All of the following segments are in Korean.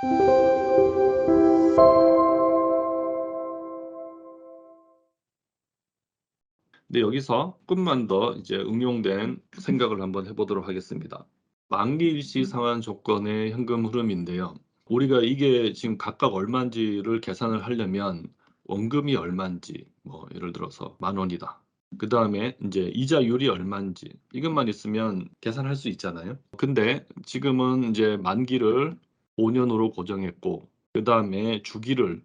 근데 여기서 조금만 더 이제 응용된 생각을 한번 해 보도록 하겠습니다. 만기 일시 상환 조건의 현금 흐름인데요. 우리가 이게 지금 각각 얼마인지를 계산을 하려면 원금이 얼마인지 뭐 예를 들어서 10,000원이다. 그다음에 인제 이자율이 얼마인지 이것만 있으면 계산할 수 있잖아요. 근데 지금은 인제 만기를 5 년으로 고정했고 그다음에 주기를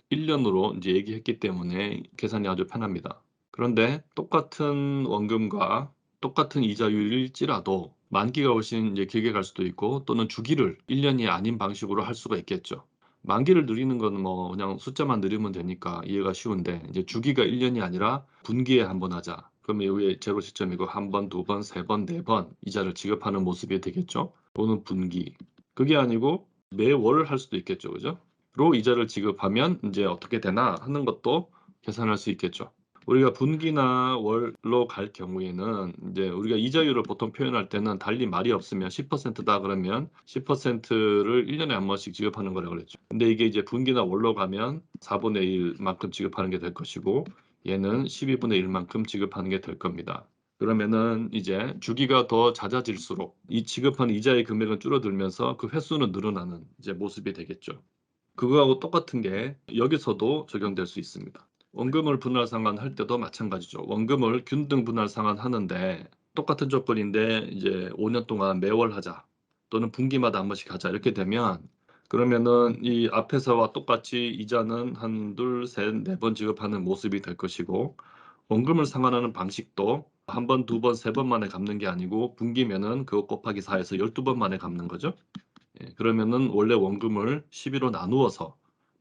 1 년으로 인제 얘기했기 때문에 계산이 아주 편합니다. 그런데 똑같은 원금과 똑같은 이자율일지라도 만기가 훨씬 이제 길게 갈 수도 있고 또는 주기를 1 년이 아닌 방식으로 할 수가 있겠죠. 만기를 늘리는 거는 뭐 그냥 숫자만 늘리면 되니까 이해가 쉬운데 이제 주기가 1 년이 아니라 분기에 한 번 하자. 그러면 여기에 제로 시점이고 1 번, 2 번, 3 번, 4번 이자를 지급하는 모습이 되겠죠. 또는 분기. 그게 아니고 매월 할 수도 있겠죠. 그죠? 로 이자를 지급하면 인제 어떻게 되나 하는 것도 계산할 수 있겠죠. 우리가 분기나 월로 갈 경우에는 인제 우리가 이자율을 보통 표현할 때는 달리 말이 없으면 10%다 그러면 10%를 1 년에 한 번씩 지급하는 거라 그랬죠. 근데 이게 이제 분기나 월로 가면 4분의 1 만큼 지급하는 게 될 것이고 얘는 12분의 1 만큼 지급하는 게 될 겁니다. 그러면은 이제 주기가 더 잦아질수록 이 지급하는 이자의 금액은 줄어들면서 그 횟수는 늘어나는 이제 모습이 되겠죠. 그거하고 똑같은 게 여기서도 적용될 수 있습니다. 원금을 분할 상환할 때도 마찬가지죠. 원금을 균등 분할 상환하는데 똑같은 조건인데 이제 5년 동안 매월 하자 또는 분기마다 한 번씩 하자 이렇게 되면 그러면은 이 앞에서와 똑같이 이자는 한 둘 셋 네 번 지급하는 모습이 될 것이고 원금을 상환하는 방식도 한 번, 두 번, 세 번 만에 갚는 게 아니고 분기면은 그거 곱하기 4 해서 12번 만에 갚는 거죠. 예 그러면은 원래 원금을 12로 나누어서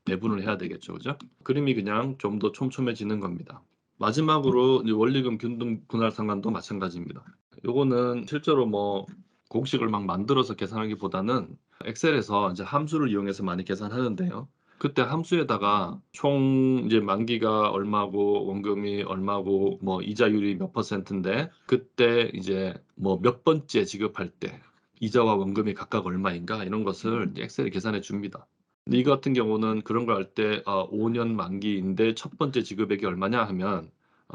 배분을 해야 되겠죠. 그죠? 그림이 그냥 좀 더 촘촘해지는 겁니다. 마지막으로 이제 원리금 균등 분할 상환도 마찬가지입니다. 요거는 실제로 뭐 공식을 막 만들어서 계산하기보다는 엑셀에서 이제 함수를 이용해서 많이 계산하는데요. 그때 함수에다가 총 이제 만기가 얼마고 원금이 얼마고 뭐 이자율이 몇 퍼센트인데 그때 이제 뭐 몇 번째 지급할 때 이자와 원금이 각각 얼마인가 이런 것을 이제 엑셀에 계산해 줍니다. 근데 이거 같은 경우는 그런 걸 할 때 5년 만기인데 첫 번째 지급액이 얼마냐 하면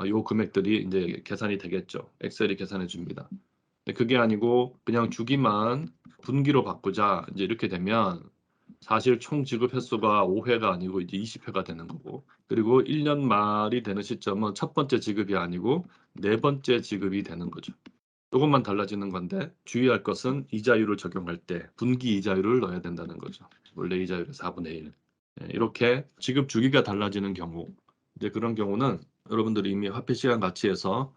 요 금액들이 인제 계산이 되겠죠. 엑셀이 계산해 줍니다. 근데 그게 아니고 그냥 주기만 분기로 바꾸자 인제 이렇게 되면 사실 총 지급 횟수가 5 회가 아니고 이제 20 회가 되는 거고 그리고 1년 말이 되는 시점은 첫 번째 지급이 아니고 네 번째 지급이 되는 거죠. 요것만 달라지는 건데 주의할 것은 이자율을 적용할 때 분기 이자율을 넣어야 된다는 거죠. 원래 이자율의 4분의 1. 예 이렇게 지급 주기가 달라지는 경우 이제 그런 경우는 여러분들이 이미 화폐 시간 가치에서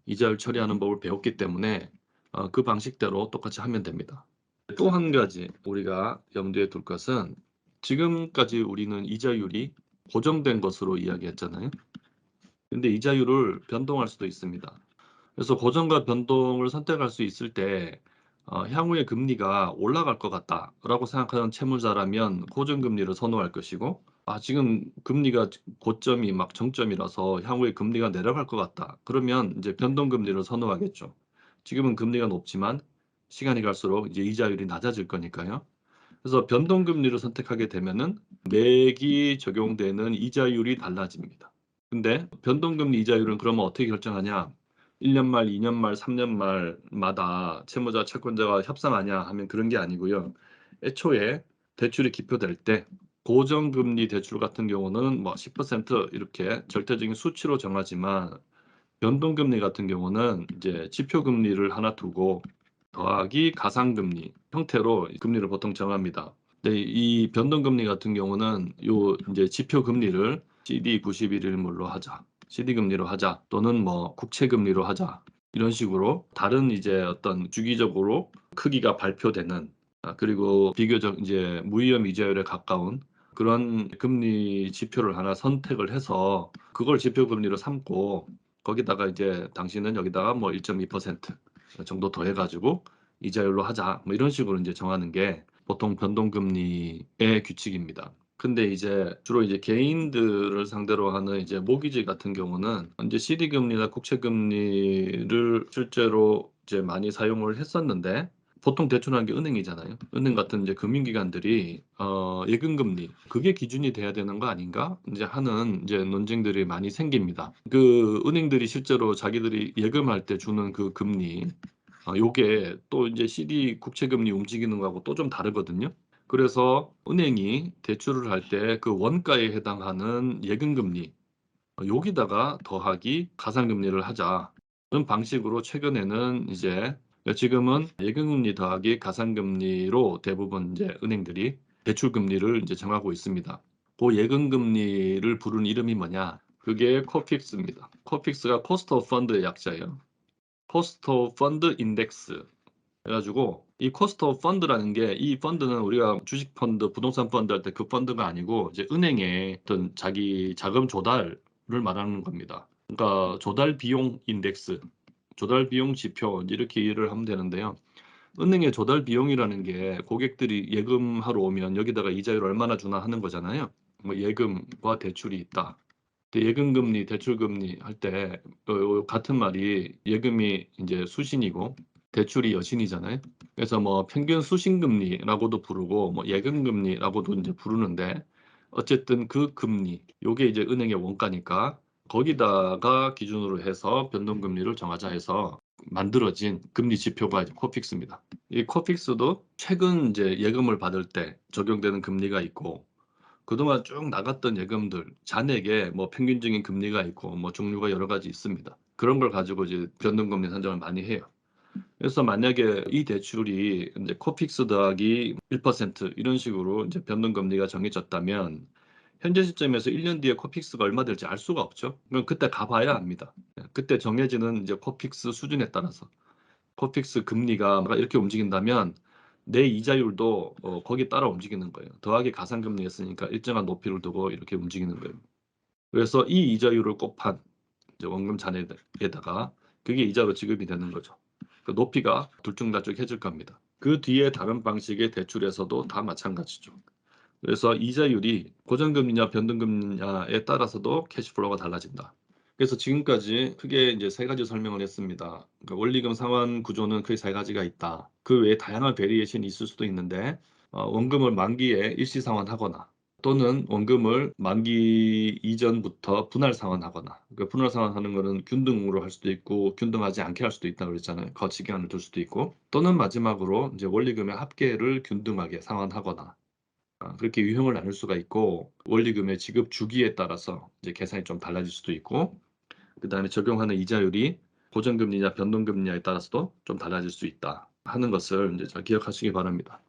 이자율 처리하는 법을 배웠기 때문에 그 방식대로 똑같이 하면 됩니다. 또 한 가지 우리가 염두에 둘 것은 지금까지 우리는 이자율이 고정된 것으로 이야기했잖아요. 근데 이자율을 변동할 수도 있습니다. 그래서 고정과 변동을 선택할 수 있을 때 '향후에 금리가 올라갈 것 같다.'라고 생각하는 채무자라면 고정금리를 선호할 것이고 지금 금리가 고점이 막 정점이라서 향후에 금리가 내려갈 것 같다. 그러면 이제 변동금리를 선호하겠죠. 지금은 금리가 높지만 시간이 갈수록 이제 이자율이 낮아질 거니까요. 그래서 변동금리를 선택하게 되면은 매기 적용되는 이자율이 달라집니다. 근데 변동금리 이자율은 그러면 어떻게 결정하냐? 1년 말, 2년 말, 3년 말마다 채무자, 채권자가 협상하냐 하면 그런 게 아니고요. 애초에 대출이 기표될 때 고정금리 대출 같은 경우는 뭐 10% 이렇게 절대적인 수치로 정하지만 변동금리 같은 경우는 이제 지표금리를 하나 두고 더하기 가상금리 형태로 금리를 보통 정합니다. 근데 이 변동금리 같은 경우는 요 인제 지표금리를 CD 91일물로 하자, CD 금리로 하자 또는 뭐 국채 금리로 하자 이런 식으로 다른 이제 어떤 주기적으로 크기가 발표되는 그리고 비교적 인제 무위험 이자율에 가까운 그런 금리 지표를 하나 선택을 해서 그걸 지표금리로 삼고 거기다가 이제 당신은 여기다가 뭐 1.2% 정도 더해 가지고 이자율로 하자. 뭐 이런 식으로 인제 정하는 게 보통 변동금리의 규칙입니다. 근데 이제 주로 이제 개인들을 상대로 하는 이제 모기지 같은 경우는 인제 CD 금리나 국채 금리를 실제로 이제 많이 사용을 했었는데 보통 대출하는 게 은행이잖아요. 은행 같은 이제 금융기관들이 예금금리 그게 기준이 돼야 되는 거 아닌가? 인제 하는 이제 논쟁들이 많이 생깁니다. 그 은행들이 실제로 자기들이 예금할 때 주는 그 금리 요게 또 인제 CD 국채금리 움직이는 거하고 또 좀 다르거든요. 그래서 은행이 대출을 할 때 그 원가에 해당하는 예금금리 여기다가 더하기 가산금리를 하자. 그런 방식으로 최근에는 이제 지금은 예금금리 더하기 가산금리로 대부분 이제 은행들이 대출금리를 이제 정하고 있습니다. 고 예금금리를 부른 이름이 뭐냐? 그게 코픽스입니다. 코픽스가 코스트 오브 펀드의 약자예요. 코스트 오브 펀드 인덱스. 그래 가지고 이 코스트 오브 펀드라는 게 이 펀드는 우리가 주식 펀드, 부동산 펀드 할 때 그 펀드가 아니고 이제 은행의 어떤 자기 자금 조달을 말하는 겁니다. 그러니까 조달 비용 인덱스, 조달 비용 지표 이렇게 이해를 하면 되는데요. 은행의 조달 비용이라는 게 고객들이 예금하러 오면 여기다가 이자율 얼마나 주나 하는 거잖아요. 뭐 예금과 대출이 있다. 근데 예금 금리, 대출 금리 할 때 같은 말이 예금이 인제 수신이고 대출이 여신이잖아요. 그래서 뭐 평균 수신금리라고도 부르고 뭐 예금금리라고도 인제 부르는데 어쨌든 그 금리 요게 이제 은행의 원가니까 거기다가 기준으로 해서 변동금리를 정하자 해서 만들어진 금리 지표가 이제 코픽스입니다. 이 코픽스도 최근 인제 예금을 받을 때 적용되는 금리가 있고 그동안 쭉 나갔던 예금들 잔액에 뭐 평균적인 금리가 있고 뭐 종류가 여러 가지 있습니다. 그런 걸 가지고 이제 변동금리 산정을 많이 해요. 그래서 만약에 이 대출이 인제 코픽스 더하기 1% 이런 식으로 인제 변동금리가 정해졌다면 현재 시점에서 1년 뒤에 코픽스가 얼마 될지 알 수가 없죠. 그럼 그때 가 봐야 압니다. 예 그때 정해지는 이제 코픽스 수준에 따라서 코픽스 금리가 이렇게 움직인다면 내 이자율도 거기에 따라 움직이는 거예요. 더하기 가산금리였으니까 일정한 높이를 두고 이렇게 움직이는 거예요. 그래서 이 이자율을 곱한 이제 원금 잔액에다가 그게 이자로 지급이 되는 거죠. 그 높이가 들쭉날쭉해질 겁니다. 그 뒤에 다른 방식의 대출에서도 다 마찬가지죠. 그래서 이자율이 고정금리냐 변동금리냐에 따라서도 캐시플로우가 달라진다. 그래서 지금까지 크게 이제 세 가지 설명을 했습니다. 그러니까 원리금 상환 구조는 크게 세 가지가 있다. 그 외에 다양한 베리에이션이 있을 수도 있는데 원금을 만기에 일시 상환하거나 또는 원금을 만기 이전부터 분할 상환하거나 그 분할 상환하는 거는 균등으로 할 수도 있고 균등하지 않게 할 수도 있다고 그랬잖아요. 거치 기한을 둘 수도 있고 또는 마지막으로 이제 원리금의 합계를 균등하게 상환하거나 그렇게 유형을 나눌 수가 있고 원리금의 지급 주기에 따라서 이제 계산이 좀 달라질 수도 있고 그다음에 적용하는 이자율이 고정금리냐 변동금리냐에 따라서도 좀 달라질 수 있다 하는 것을 이제 잘 기억하시기 바랍니다.